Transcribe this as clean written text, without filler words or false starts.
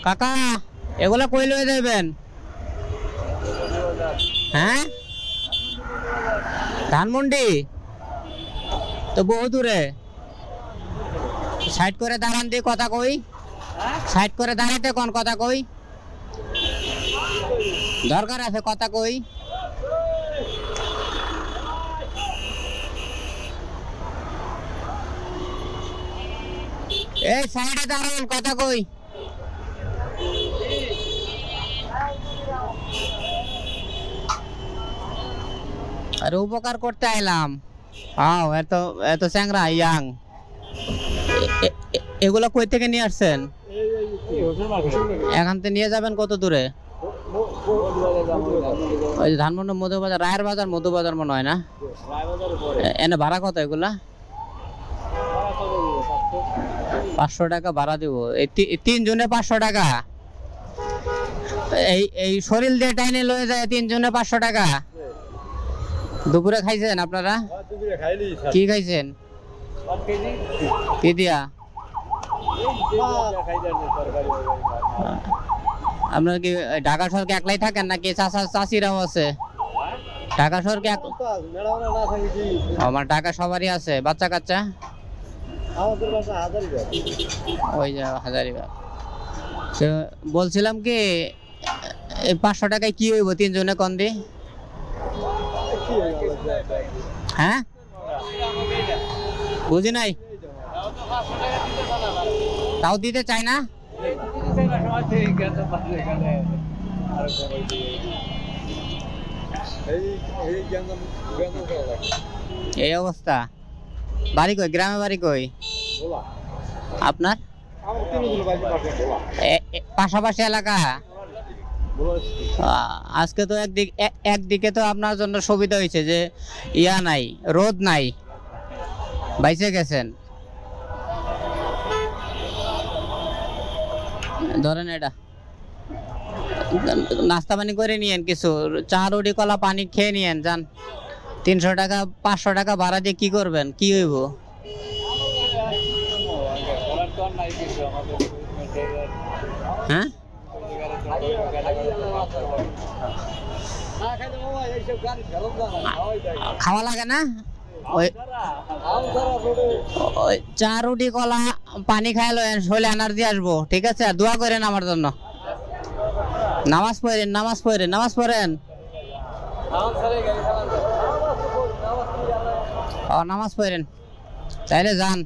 কাকা এগুলা কই লয়ে যাবেন? হ্যাঁ ধানমন্ডি তো বহু দূরে। সাইড করে দাঁড়ান দিয়ে কথা কই, সাইড করে দাঁড়াতে কোন কথা কই, দরকার আছে কথা কই। এই সাইডে দাঁড়ান কথা কই। আরে উপকার করতে আইলাম। হ্যাঁ এত এত চ্যাংরা ইয়াং। এগুলো কই থেকে নিয়ে আসছেন? এখান থেকে নিয়ে যাবেন কত দূরে? ওই ধানমন্ডি মধুবাজার, রায়ের বাজার মধুবাজার মনে হয় না? এনে ভাড়া কত এগুলা? 500 টাকা ভাড়া দিব। এই 3 জনে 500 টাকা। এই শরীর দিয়ে টাইনে লয়ে যায় 3 জনে 500 টাকা। দুপুরে খাইছেন আপনারা? কি খাইছেন? কি দিয়া? আপনার কি ঢাকা শহরকে একলাই থাকেন নাকি চাচিরাও আছে? ঢাকা শহরকে আমার ঢাকা সবারই আছে বাচ্চা কাচ্চা? ওই যে হাজারিবাগ। বলছিলাম কি 500 টাকায় কি হইব 3 জনে কোন দি? হ্যাঁ বুঝি নাই, তাও দিতে চাই না। এই অবস্থা। বাড়ি কই? গ্রামে বাড়ি কই আপনার? পাশাপাশি এলাকা। আজকে তো একদিকে তো আপনার জন্য সুবিধা হয়েছে যে ইয়া নাই, রোদ নাই, বাইচে গেছেন। ধরেন এটা নাস্তা পানি করে নিয়েন, কিছু চা রুটি কলা পানি খেয়ে নিয়েন যান। 300 টাকা 500 টাকা ভাড়া দিয়ে কি করবেন? কি হইব? হ্যাঁ খাওয়া লাগে না? ওই চা রুটি কলা পানি খাইলো শরীরে এনার্জি আসবো। ঠিক আছে, আর দোয়া করেন আমার জন্য। নামাজ পড়েন, নামাজ পড়েন, নামাজ পড়েন। নামাজ পড়েন তাইলে যান।